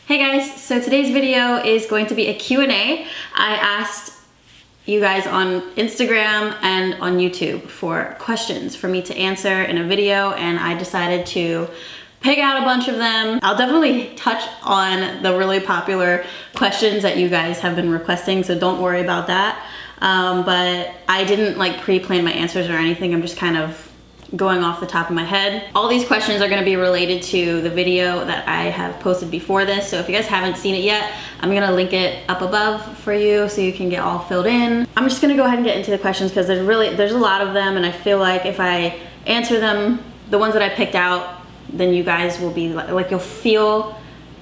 Hey guys, so today's video is going to be a Q&A. I asked you guys on Instagram and on YouTube for questions for me to answer in a video, and I decided to pick out a bunch of them. I'll definitely touch on the really popular questions that you guys have been requesting, so don't worry about that. But I didn't like pre-plan my answers or anything. I'm just kind of going off the top of my head. All these questions are going to be related to the video that I have posted before this, so if you guys haven't seen it yet, I'm going to link it up above for you so you can get all filled in. I'm just going to go ahead and get into the questions because there's a lot of them, and I feel like if I answer them, the ones that I picked out, then you guys will be like you'll feel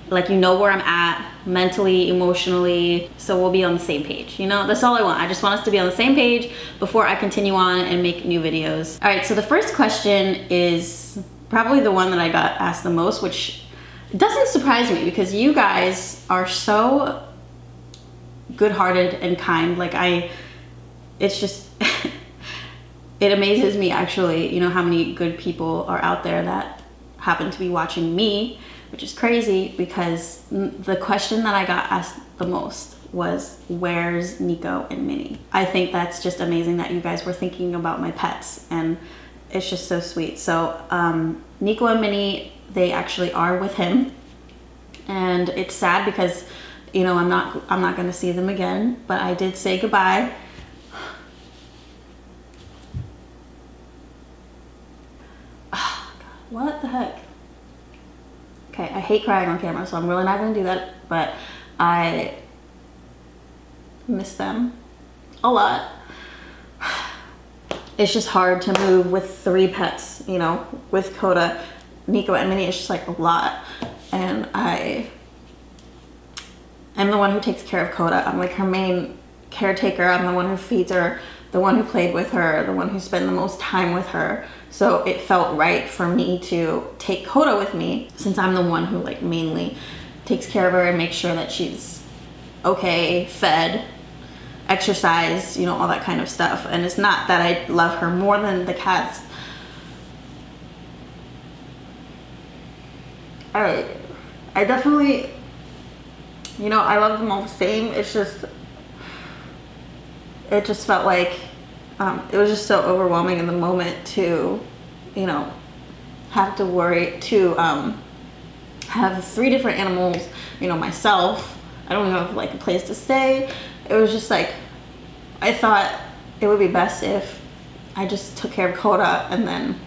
like you know where I'm at mentally, emotionally, so we'll be on the same page. You know, that's all I want. I just want us to be on the same page before I continue on and make new videos. All right, so the first question is probably the one that I got asked the most, which doesn't surprise me because you guys are so good-hearted and kind. Like it's just, it amazes me actually, you know, how many good people are out there that happen to be watching me, which is crazy because the question that I got asked the most was, where's Nico and Minnie? I think that's just amazing that you guys were thinking about my pets, and it's just so sweet. So Nico and Minnie, they actually are with him, and it's sad because, you know, I'm not gonna see them again, but I did say goodbye. Oh, God, what the heck? Okay, I hate crying on camera, so I'm really not gonna do that, but I miss them a lot. It's just hard to move with 3 pets, you know, with Coda, Nico, and Minnie. It's just like a lot, and I am the one who takes care of Coda. I'm like her main caretaker. I'm the one who feeds her, the one who played with her, the one who spent the most time with her. So it felt right for me to take Coda with me, since I'm the one who like mainly takes care of her and makes sure that she's okay, fed, exercised, you know, all that kind of stuff. And it's not that I love her more than the cats. I definitely, you know, I love them all the same. It just felt like it was just so overwhelming in the moment to, you know, have to worry to have 3 different animals, you know, myself. I don't even have like a place to stay. It was just like, I thought it would be best if I just took care of Coda and then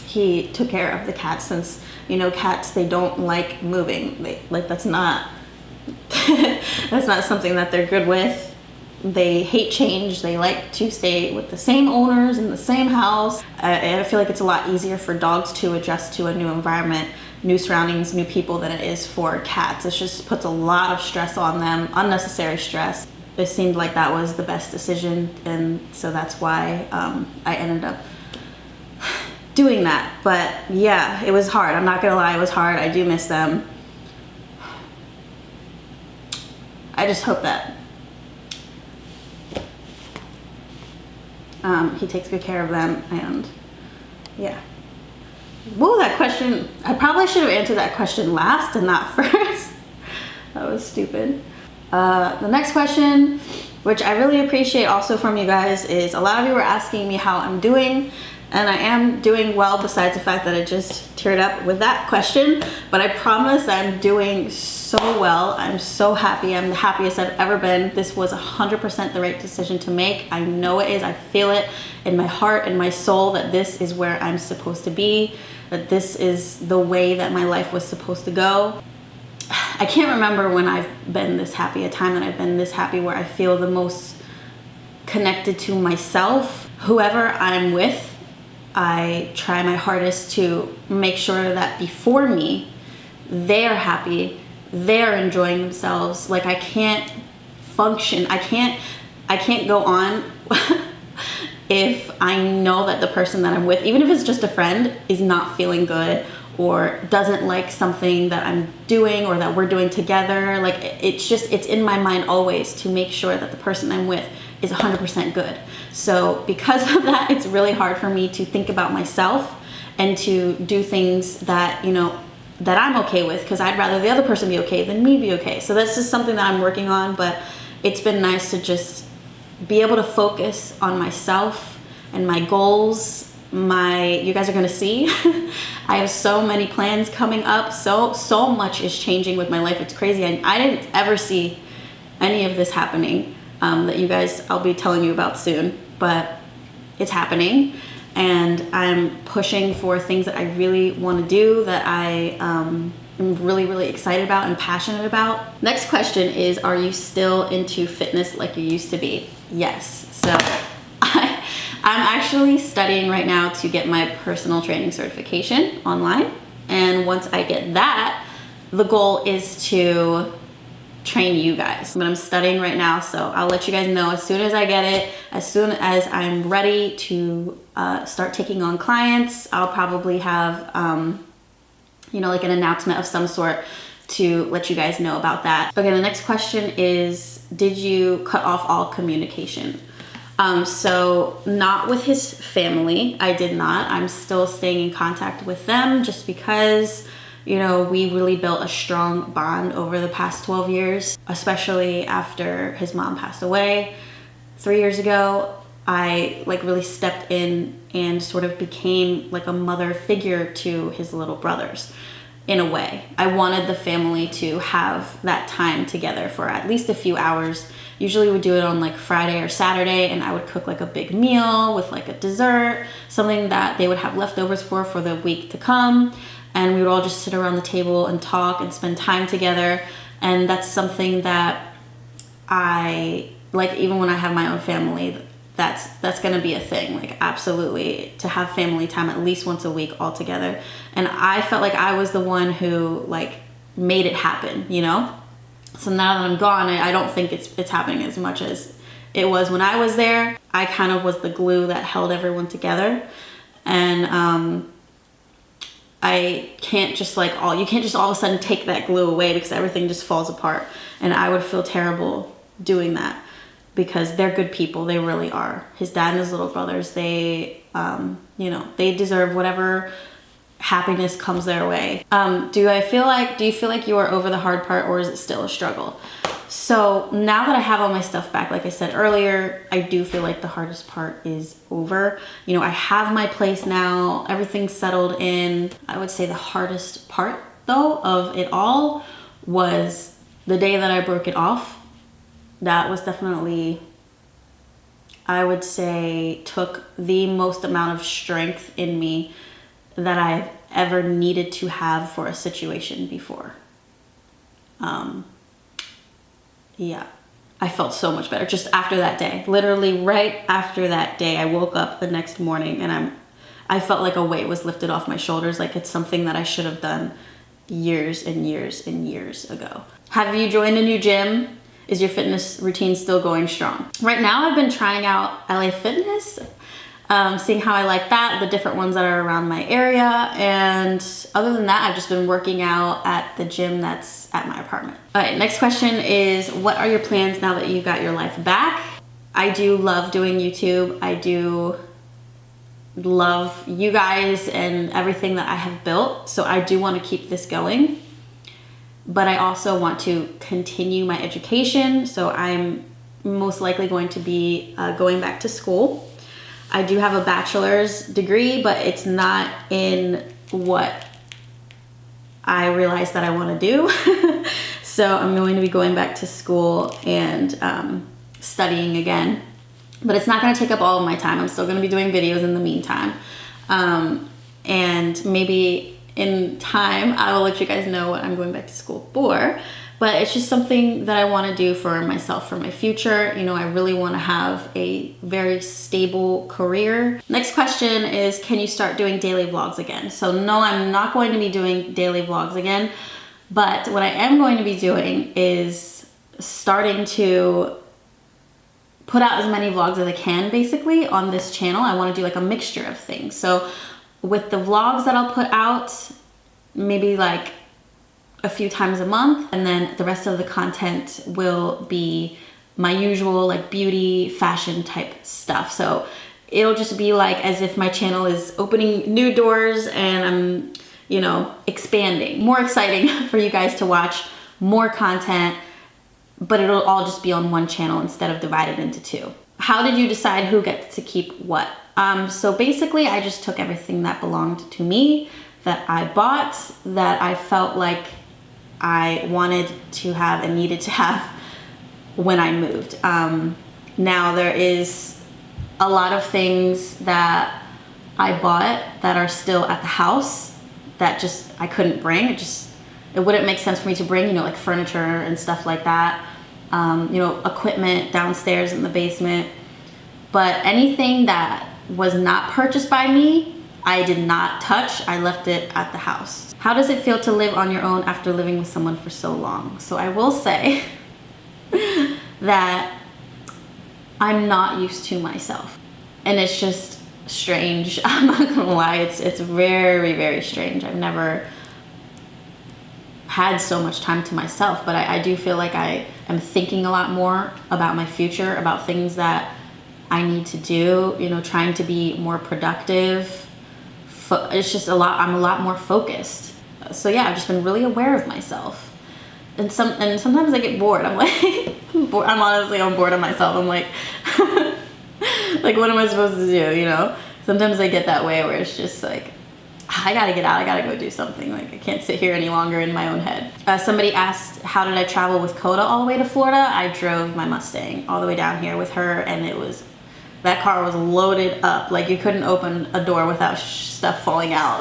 he took care of the cats, since, you know, cats, they don't like moving. That's not that's not something that they're good with. They hate change. They like to stay with the same owners in the same house. And I feel like it's a lot easier for dogs to adjust to a new environment, new surroundings, new people than it is for cats. It just puts a lot of stress on them, unnecessary stress. It seemed like that was the best decision, and so that's why I ended up doing that. But yeah, it was hard. I'm not gonna lie, it was hard. I do miss them. I just hope that he takes good care of them, and yeah. Whoa, that question, I probably should have answered that question last and not first. That was stupid. The next question, which I really appreciate also from you guys, is a lot of you were asking me how I'm doing, and I am doing well, besides the fact that I just teared up with that question. But I promise I'm doing so well. I'm so happy. I'm the happiest I've ever been. This was 100% the right decision to make. I know it is. I feel it in my heart and my soul that this is where I'm supposed to be, that this is the way that my life was supposed to go. I can't remember when I've been this happy, a time that I've been this happy where I feel the most connected to myself. Whoever I'm with, I try my hardest to make sure that before me, they're happy, they're enjoying themselves. Like, I can't function, I can't go on if I know that the person that I'm with, even if it's just a friend, is not feeling good or doesn't like something that I'm doing or that we're doing together. Like, it's in my mind always to make sure that the person I'm with is 100% good. So because of that, it's really hard for me to think about myself and to do things that, you know, that I'm okay with, because I'd rather the other person be okay than me be okay. So that's just something that I'm working on, but it's been nice to just be able to focus on myself and my goals. You guys are gonna see, I have so many plans coming up. So much is changing with my life. It's crazy. I didn't ever see any of this happening that you guys, I'll be telling you about soon, but it's happening. And I'm pushing for things that I really want to do, that I am really, really excited about and passionate about. Next question is, are you still into fitness like you used to be? Yes. So I'm actually studying right now to get my personal training certification online. And once I get that, the goal is to train you guys. But I'm studying right now, so I'll let you guys know as soon as I get it, as soon as I'm ready to start taking on clients. I'll probably have, you know, like an announcement of some sort to let you guys know about that. Okay, the next question is, did you cut off all communication? So not with his family, I did not. I'm still staying in contact with them just because, you know, we really built a strong bond over the past 12 years, especially after his mom passed away 3 years ago. I like really stepped in and sort of became like a mother figure to his little brothers in a way. I wanted the family to have that time together for at least a few hours. Usually we would do it on like Friday or Saturday, and I would cook like a big meal with like a dessert, something that they would have leftovers for the week to come. And we would all just sit around the table and talk and spend time together. And that's something that I like, even when I have my own family, that's gonna be a thing. Like, absolutely, to have family time at least once a week all together. And I felt like I was the one who like made it happen, you know? So now that I'm gone, I don't think it's happening as much as it was when I was there. I kind of was the glue that held everyone together. And I can't just like you can't just all of a sudden take that glue away, because everything just falls apart. And I would feel terrible doing that, because they're good people. They really are. His dad and his little brothers, they, you know, they deserve whatever happiness comes their way. Do you feel like you are over the hard part, or is it still a struggle? So now that I have all my stuff back, like I said earlier, I do feel like the hardest part is over. You know, I have my place now, everything's settled in. I would say the hardest part though of it all was the day that I broke it off. That was definitely, I would say, took the most amount of strength in me that I've ever needed to have for a situation before. Yeah, I felt so much better just after that day. Literally right after that day, I woke up the next morning and I felt like a weight was lifted off my shoulders. Like it's something that I should have done years and years and years ago. Have you joined a new gym? Is your fitness routine still going strong? Right now, I've been trying out LA Fitness, seeing how I like that, the different ones that are around my area. And other than that, I've just been working out at the gym that's at my apartment. All right, next question is, what are your plans now that you got your life back? I do love doing YouTube. I do love you guys and everything that I have built. So I do want to keep this going. But I also want to continue my education. So I'm most likely going to be going back to school. I do have a bachelor's degree, but it's not in what I realized that I want to do. So I'm going to be going back to school and studying again. But it's not going to take up all of my time. I'm still going to be doing videos in the meantime. And maybe in time, I will let you guys know what I'm going back to school for. But it's just something that I want to do for myself, for my future. You know, I really want to have a very stable career. Next question is, can you start doing daily vlogs again? So no, I'm not going to be doing daily vlogs again. But what I am going to be doing is starting to put out as many vlogs as I can, basically, on this channel. I want to do like a mixture of things. So with the vlogs that I'll put out, maybe like a few times a month, and then the rest of the content will be my usual like beauty, fashion type stuff. So it'll just be like as if my channel is opening new doors and I'm, you know, expanding, more exciting for you guys to watch, more content, but it'll all just be on one channel instead of divided into two. How did you decide who gets to keep what? So basically I just took everything that belonged to me, that I bought, that I felt like I wanted to have and needed to have when I moved. Now there is a lot of things that I bought that are still at the house that just I couldn't bring. It wouldn't make sense for me to bring, you know, like furniture and stuff like that. You know, equipment downstairs in the basement. But anything that was not purchased by me, I did not touch. I left it at the house. How does it feel to live on your own after living with someone for so long? So I will say that I'm not used to myself. And it's just strange. I'm not gonna lie, it's very, very strange. I've never had so much time to myself, but I do feel like I am thinking a lot more about my future, about things that I need to do, you know, trying to be more productive. It's just I'm a lot more focused. So yeah, I've just been really aware of myself. And sometimes I get bored. I'm like, I'm bored of myself. I'm like, like, what am I supposed to do, you know? Sometimes I get that way where it's just like, I gotta get out, I gotta go do something. Like, I can't sit here any longer in my own head. Somebody asked, how did I travel with Coda all the way to Florida? I drove my Mustang all the way down here with her, and that car was loaded up. Like, you couldn't open a door without stuff falling out.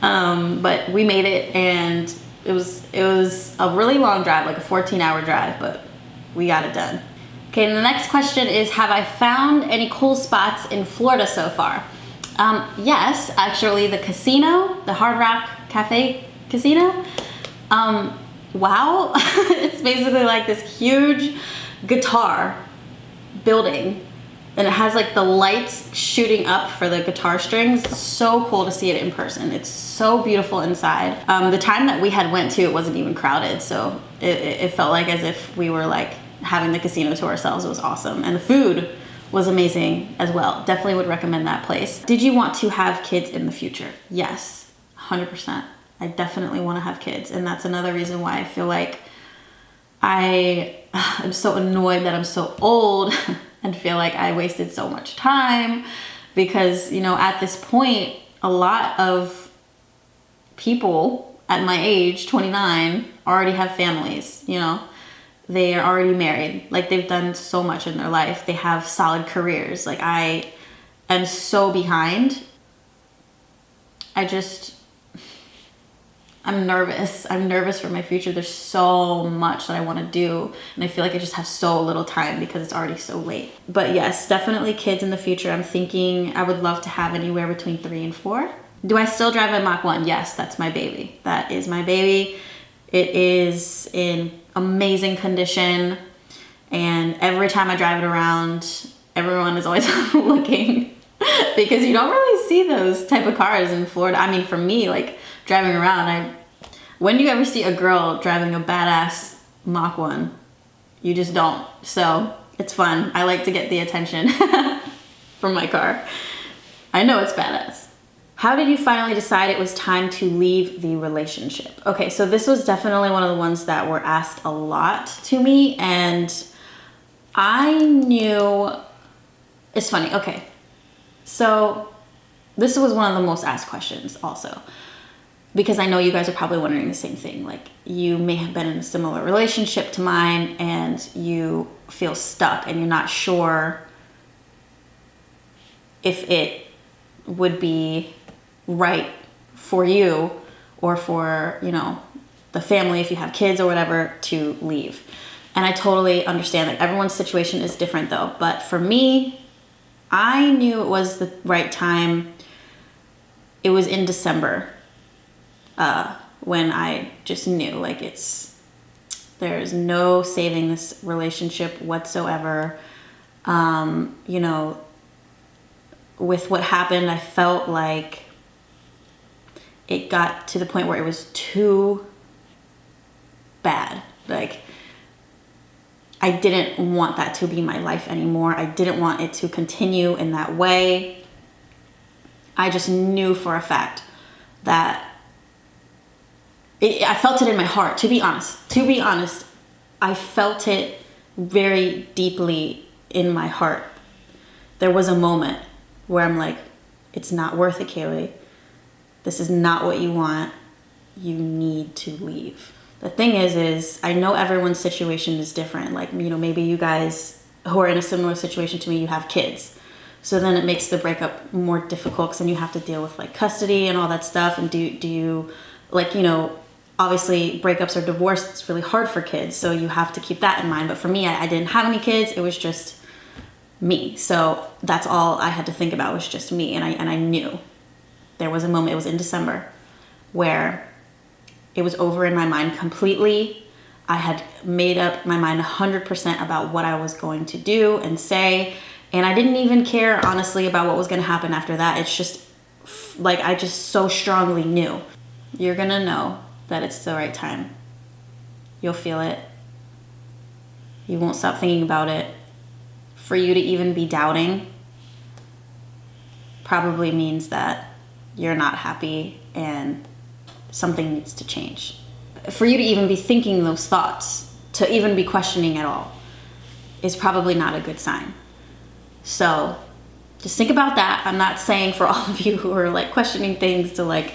But we made it, and it was a really long drive, like a 14-hour drive, but we got it done. Okay, and the next question is, have I found any cool spots in Florida so far? Yes, actually, the casino, the Hard Rock Cafe Casino. Wow, it's basically like this huge guitar building, and it has like the lights shooting up for the guitar strings. It's so cool to see it in person. It's so beautiful inside. The time that we had went to, it wasn't even crowded, so it felt like as if we were like having the casino to ourselves. It was awesome, and the food was amazing as well. Definitely would recommend that place. Did you want to have kids in the future? Yes, 100%. I definitely want to have kids, and that's another reason why I feel like I'm so annoyed that I'm so old and feel like I wasted so much time, because, you know, at this point, a lot of people at my age, 29, already have families, you know. They are already married. Like, they've done so much in their life. They have solid careers. Like, I am so behind. I'm nervous. I'm nervous for my future. There's so much that I want to do, and I feel like I just have so little time because it's already so late. But yes, definitely kids in the future. I'm thinking I would love to have anywhere between 3 and 4. Do I still drive my Mach 1? Yes, that's my baby. That is my baby. It is in amazing condition, and every time I drive it around, everyone is always looking, because you don't really see those type of cars in Florida. I mean, for me, like, driving around, when do you ever see a girl driving a badass Mach 1? You just don't. So it's fun. I like to get the attention from my car. I know it's badass. How did you finally decide it was time to leave the relationship? Okay, so this was definitely one of the ones that were asked a lot to me, and I knew, it's funny, okay. So this was one of the most asked questions also, because I know you guys are probably wondering the same thing. Like, you may have been in a similar relationship to mine, and you feel stuck, and you're not sure if it would be right for you or for, you know, the family, if you have kids or whatever, to leave. And I totally understand that everyone's situation is different though. But for me, I knew it was the right time. It was in December when I just knew, like, there's no saving this relationship whatsoever. You know, with what happened, I felt like it got to the point where it was too bad. Like, I didn't want that to be my life anymore. I didn't want it to continue in that way. I just knew for a fact that I felt it in my heart, to be honest. I felt it very deeply in my heart. There was a moment where I'm like, it's not worth it, Kayleigh. This is not what you want. You need to leave. The thing is I know everyone's situation is different. Like, you know, maybe you guys who are in a similar situation to me, you have kids. So then it makes the breakup more difficult because then you have to deal with like custody and all that stuff. And do you, like, you know, obviously breakups or divorce, it's really hard for kids. So you have to keep that in mind. But for me, I didn't have any kids. It was just me. So that's all I had to think about was just me. And I knew there was a moment, it was in December, where it was over in my mind completely. I had made up my mind 100% about what I was going to do and say. And I didn't even care, honestly, about what was going to happen after that. It's just like, I just so strongly knew. You're going to know that it's the right time. You'll feel it. You won't stop thinking about it. For you to even be doubting probably means that you're not happy and something needs to change. For you to even be thinking those thoughts, to even be questioning at all, is probably not a good sign. So just think about that. I'm not saying for all of you who are like questioning things to like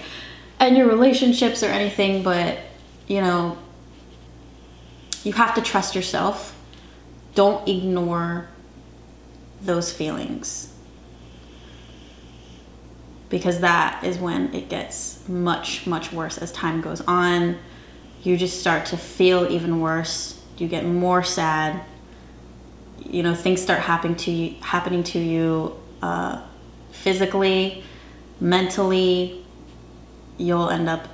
end your relationships or anything, but you know, you have to trust yourself. Don't ignore those feelings, because that is when it gets much, much worse as time goes on. You just start to feel even worse. You get more sad. You know, things start happening to you physically, mentally. You'll end up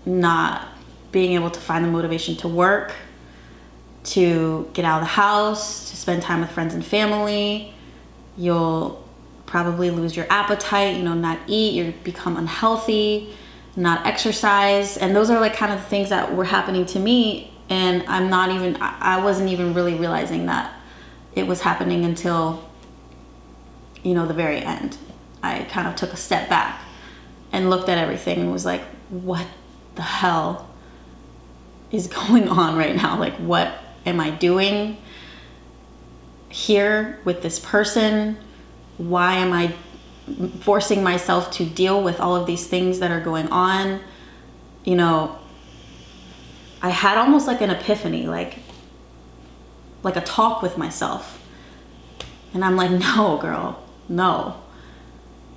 not being able to find the motivation to work, to get out of the house, to spend time with friends and family. You'll probably lose your appetite, you know, not eat, you become unhealthy, not exercise. And those are like kind of the things that were happening to me. And I wasn't even really realizing that it was happening until, you know, the very end. I kind of took a step back and looked at everything and was like, what the hell is going on right now? Like, what am I doing here with this person? Why am I forcing myself to deal with all of these things that are going on? You know, I had almost like an epiphany, like a talk with myself. And I'm like, no, girl, no.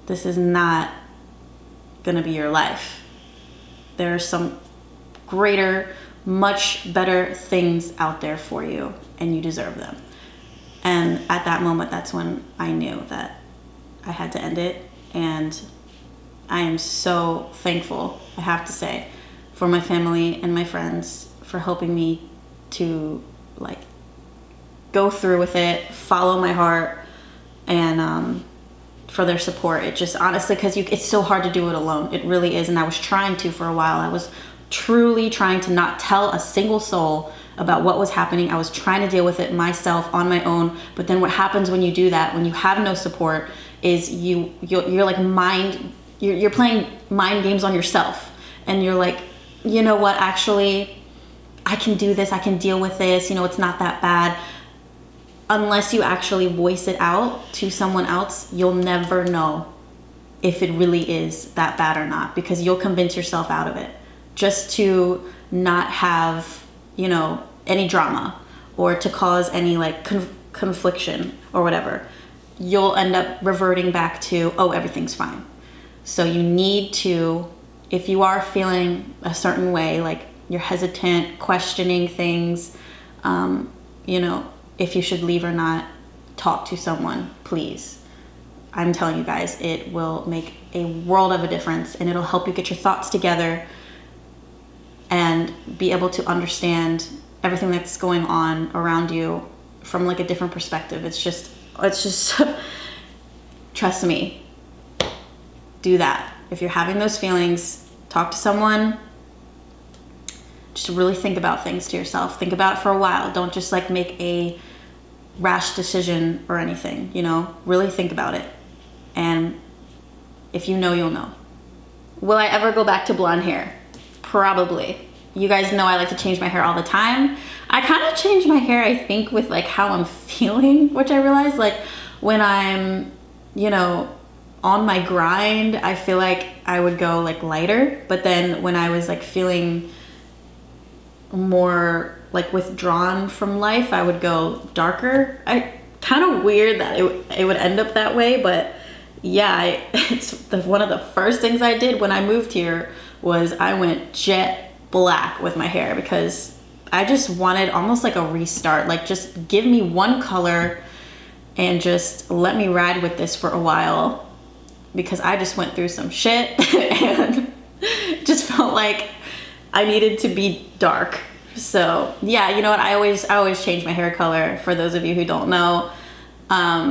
This is not gonna be your life. There are some greater, much better things out there for you, and you deserve them. And at that moment, that's when I knew that I had to end it. And I am so thankful, I have to say, for my family and my friends for helping me to like go through with it, follow my heart, and for their support. It just honestly, because it's so hard to do it alone. It really is. And I was trying to for a while. I was truly trying to not tell a single soul about what was happening. I was trying to deal with it myself on my own. But then what happens when you do that, when you have no support, is you're like you're playing mind games on yourself. And you're like, you know what, actually, I can do this. I can deal with this. You know, it's not that bad. Unless you actually voice it out to someone else, you'll never know if it really is that bad or not, because you'll convince yourself out of it just to not have, you know, any drama or to cause any like confliction or whatever. You'll end up reverting back to, oh, everything's fine. So you need to, if you are feeling a certain way, like you're hesitant, questioning things, you know, if you should leave or not, talk to someone, please. I'm telling you guys, it will make a world of a difference, and it'll help you get your thoughts together and be able to understand everything that's going on around you from like a different perspective. It's just trust me, do that. If you're having those feelings, talk to someone. Just really think about things to yourself. Think about it for a while. Don't just like make a rash decision or anything, you know, really think about it. And if you know, you'll know. Will I ever go back to blonde hair? Probably. You guys know I like to change my hair all the time. I kind of change my hair, I think, with like how I'm feeling, which I realize, like when I'm, you know, on my grind, I feel like I would go like lighter, but then when I was like feeling more like withdrawn from life, I would go darker. I kind of weird that it would end up that way, but yeah, one of the first things I did when I moved here was I went jet black with my hair because I just wanted almost like a restart. Like, just give me one color and just let me ride with this for a while, because I just went through some shit and just felt like I needed to be dark. So yeah, you know what? I always change my hair color. For those of you who don't know,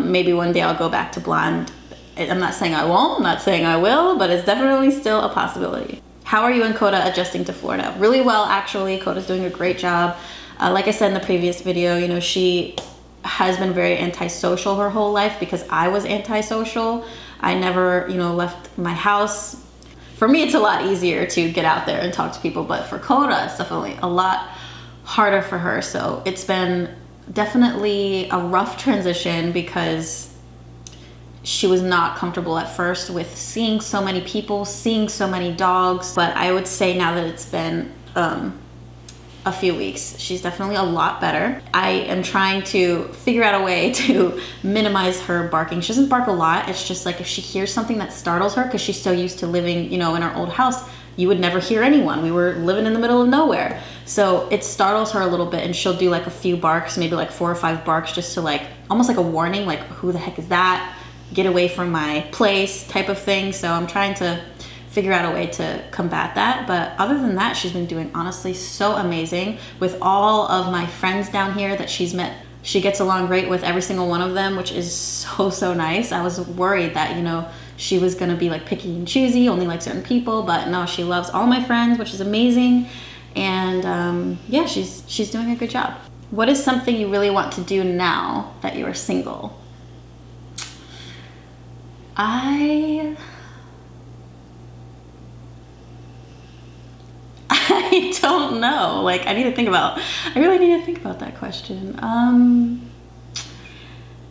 maybe one day I'll go back to blonde. I'm not saying I won't, I'm not saying I will, but it's definitely still a possibility. How are you and Coda adjusting to Florida? Really well, actually. Coda's doing a great job. Like I said in the previous video, you know, she has been very antisocial her whole life because I was antisocial. I never, you know, left my house. For me, it's a lot easier to get out there and talk to people, but for Coda, it's definitely a lot harder for her. So it's been definitely a rough transition because she was not comfortable at first with seeing so many people, seeing so many dogs. But I would say now that it's been a few weeks, she's definitely a lot better. I am trying to figure out a way to minimize her barking. She doesn't bark a lot. It's just like if she hears something that startles her, because she's so used to living, you know, in our old house, you would never hear anyone. We were living in the middle of nowhere. So it startles her a little bit, and she'll do like a few barks, maybe like 4 or 5 barks, just to like, almost like a warning, like, who the heck is that? Get away from my place type of thing. So I'm trying to figure out a way to combat that. But other than that, she's been doing honestly so amazing with all of my friends down here that she's met. She gets along great with every single one of them, which is so nice. I was worried that, you know, she was gonna be like picky and choosy, only like certain people, but no, she loves all my friends, which is amazing. And yeah, she's doing a good job. What is something you really want to do now that you are single? I don't know. Like, I really need to think about that question.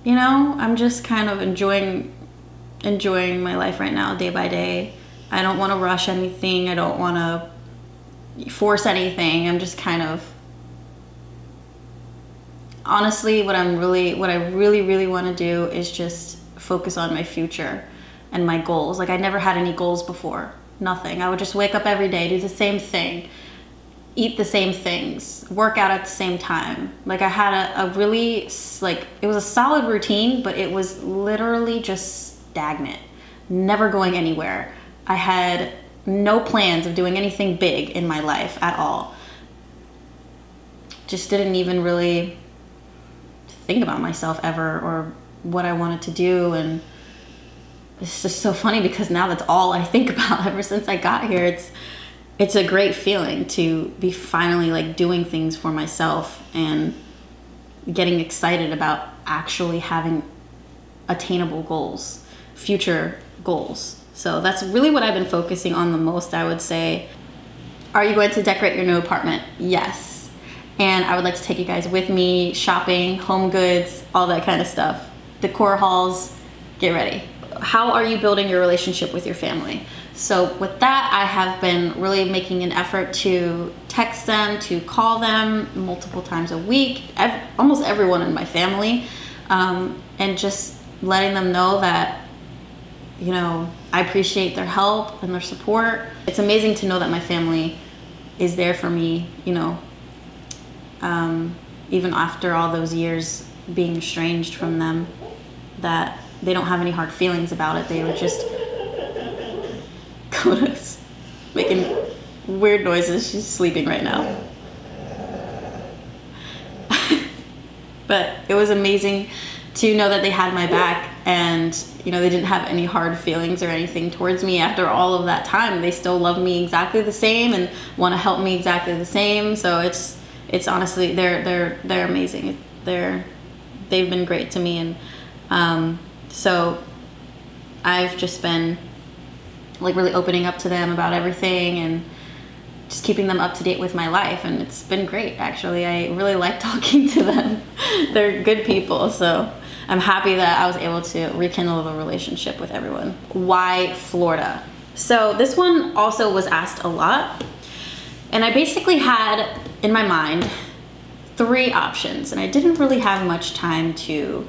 You know, I'm just kind of enjoying my life right now, day by day. I don't want to rush anything. I don't want to force anything. I'm just kind of, honestly, what I really want to do is just focus on my future and my goals. Like, I never had any goals before. Nothing. I would just wake up every day, do the same thing, eat the same things, work out at the same time. Like, I had a really, like, it was a solid routine, but it was literally just stagnant, never going anywhere. I had no plans of doing anything big in my life at all. Just didn't even really think about myself ever or what I wanted to do. And it's just so funny because now that's all I think about ever since I got here. It's a great feeling to be finally like doing things for myself and getting excited about actually having attainable goals, future goals. So that's really what I've been focusing on the most, I would say. Are you going to decorate your new apartment? Yes. And I would like to take you guys with me shopping, home goods, all that kind of stuff. Decor hauls, get ready. How are you building your relationship with your family? So with that, I have been really making an effort to text them, to call them multiple times a week, almost everyone in my family, and just letting them know that, you know, I appreciate their help and their support. It's amazing to know that my family is there for me, you know, even after all those years being estranged from them, that they don't have any hard feelings about it. They were just making weird noises. She's sleeping right now. But it was amazing to know that they had my back, and you know, they didn't have any hard feelings or anything towards me after all of that time. They still love me exactly the same and want to help me exactly the same. So it's honestly, they're amazing. They've been great to me. And so I've just been like really opening up to them about everything and just keeping them up to date with my life. And it's been great, actually. I really like talking to them. They're good people, so I'm happy that I was able to rekindle the relationship with everyone. Why Florida? So this one also was asked a lot, and I basically had in my mind 3 options, and I didn't really have much time to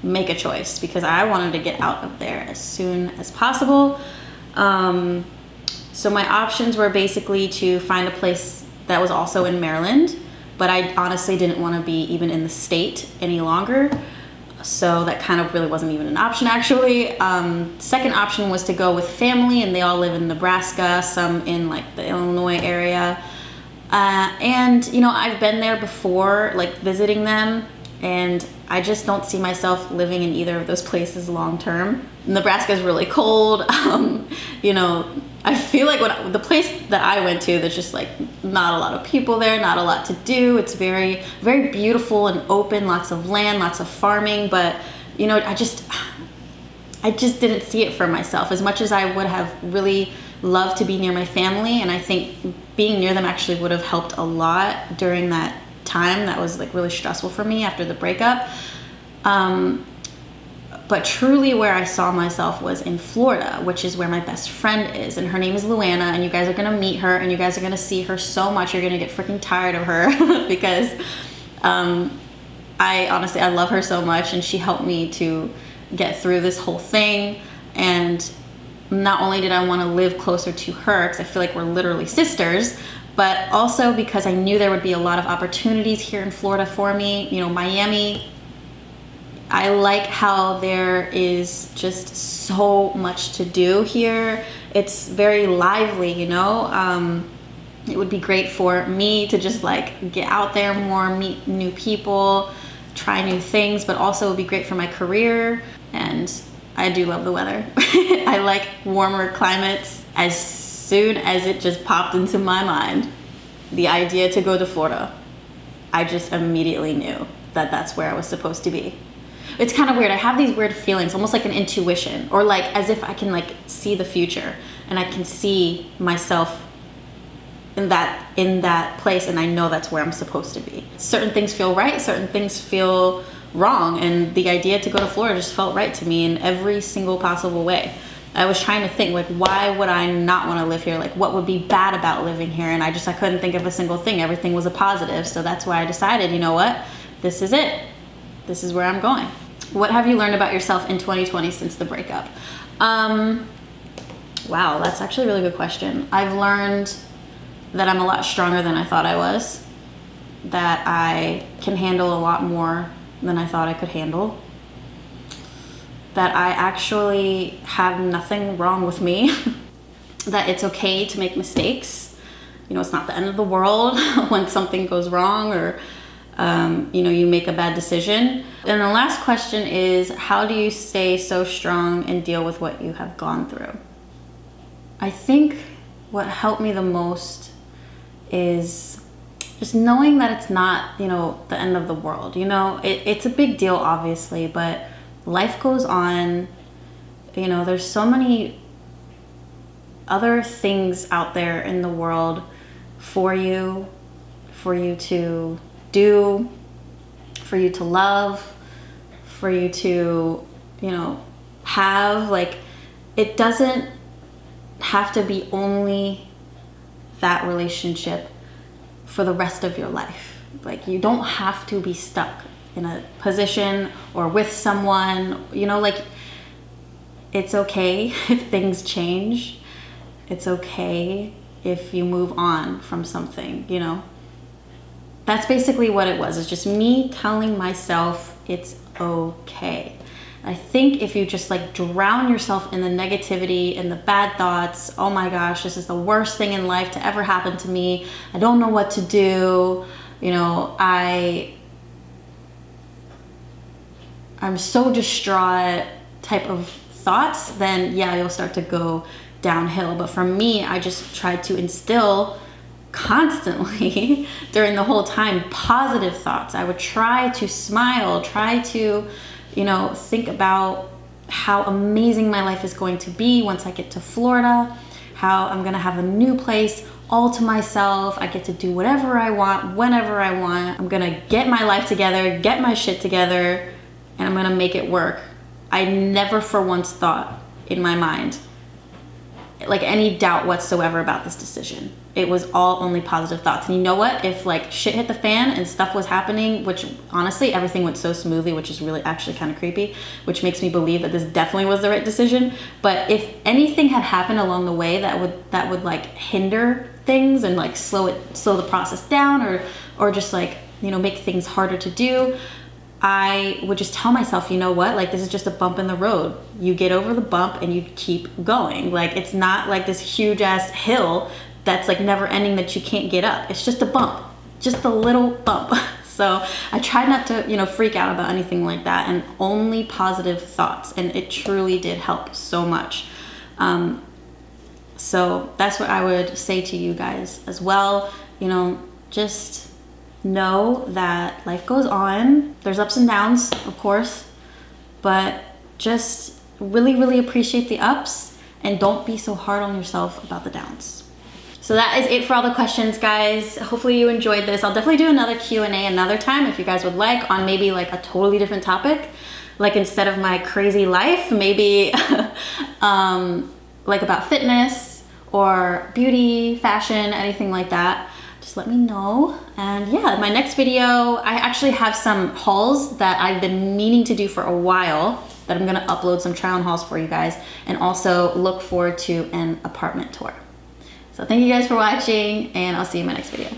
make a choice because I wanted to get out of there as soon as possible. So my options were basically to find a place that was also in Maryland, but I honestly didn't want to be even in the state any longer. So that kind of really wasn't even an option, actually. Second option was to go with family, and they all live in Nebraska, some in like the Illinois area. And you know, I've been there before, like visiting them, and I just don't see myself living in either of those places long term. Nebraska is really cold. You know, I feel like the place that I went to, there's just like not a lot of people there, not a lot to do. It's very, very beautiful and open, lots of land, lots of farming, but you know, I just didn't see it for myself as much as I would have really loved to be near my family. And I think being near them actually would have helped a lot during that time that was like really stressful for me after the breakup. But truly where I saw myself was in Florida, which is where my best friend is. And her name is Luana, and you guys are gonna meet her and you guys are gonna see her so much. You're gonna get freaking tired of her because I honestly love her so much, and she helped me to get through this whole thing. And not only did I wanna live closer to her, because I feel like we're literally sisters, but also because I knew there would be a lot of opportunities here in Florida for me. You know, Miami, I like how there is just so much to do here. It's very lively, you know. It would be great for me to just like get out there more, meet new people, try new things, but also it would be great for my career. And I do love the weather. I like warmer climates. As soon as it just popped into my mind, the idea to go to Florida, I just immediately knew that that's where I was supposed to be. It's kind of weird. I have these weird feelings, almost like an intuition, or like as if I can like see the future and I can see myself in that place, and I know that's where I'm supposed to be. Certain things feel right, certain things feel wrong, and the idea to go to Florida just felt right to me in every single possible way. I was trying to think, like, why would I not want to live here? Like, what would be bad about living here? And I couldn't think of a single thing. Everything was a positive. So that's why I decided, you know what? This is it. This is where I'm going. What have you learned about yourself in 2020 since the breakup? Wow, that's actually a really good question. I've learned that I'm a lot stronger than I thought I was, that I can handle a lot more than I thought I could handle, that I actually have nothing wrong with me, that it's okay to make mistakes. You know, it's not the end of the world when something goes wrong or you know, you make a bad decision. And the last question is, how do you stay so strong and deal with what you have gone through? I think what helped me the most is just knowing that it's not, you know, the end of the world. You know, it's a big deal, obviously, but life goes on. You know, there's so many other things out there in the world for you to do, for you to love, for you to, you know, have. Like, it doesn't have to be only that relationship for the rest of your life. Like, you don't have to be stuck in a position or with someone, you know, like, it's okay if things change. It's okay if you move on from something, you know. That's basically what it was. It's just me telling myself it's okay. I think if you just like drown yourself in the negativity and the bad thoughts, oh my gosh, this is the worst thing in life to ever happen to me. I don't know what to do. You know, I'm so distraught type of thoughts, then yeah, you'll start to go downhill. But for me, I just tried to instill constantly during the whole time positive thoughts. I would try to smile, try to, you know, think about how amazing my life is going to be once I get to Florida, how I'm gonna have a new place all to myself. I get to do whatever I want, whenever I want. I'm gonna get my life together, get my shit together, and I'm gonna make it work. I never for once thought in my mind like any doubt whatsoever about this decision. It was all only positive thoughts. And you know what? If like shit hit the fan and stuff was happening, which honestly everything went so smoothly, which is really actually kind of creepy, which makes me believe that this definitely was the right decision. But if anything had happened along the way that would like hinder things and like slow the process down, or just like, you know, make things harder to do, I would just tell myself, you know what, like this is just a bump in the road. You get over the bump and you keep going. Like it's not like this huge ass hill that's like never ending that you can't get up. It's just a bump, just a little bump. So I tried not to, you know, freak out about anything like that, and only positive thoughts, and it truly did help so much. So that's what I would say to you guys as well. You know, just know that life goes on. There's ups and downs, of course, but just really, really appreciate the ups and don't be so hard on yourself about the downs. So that is it for all the questions, guys. Hopefully you enjoyed this. I'll definitely do another Q&A another time if you guys would like, on maybe like a totally different topic. Like instead of my crazy life, maybe like about fitness or beauty, fashion, anything like that. Just let me know. And yeah, my next video, I actually have some hauls that I've been meaning to do for a while that I'm gonna upload some try on hauls for you guys, and also look forward to an apartment tour. So thank you guys for watching, and I'll see you in my next video.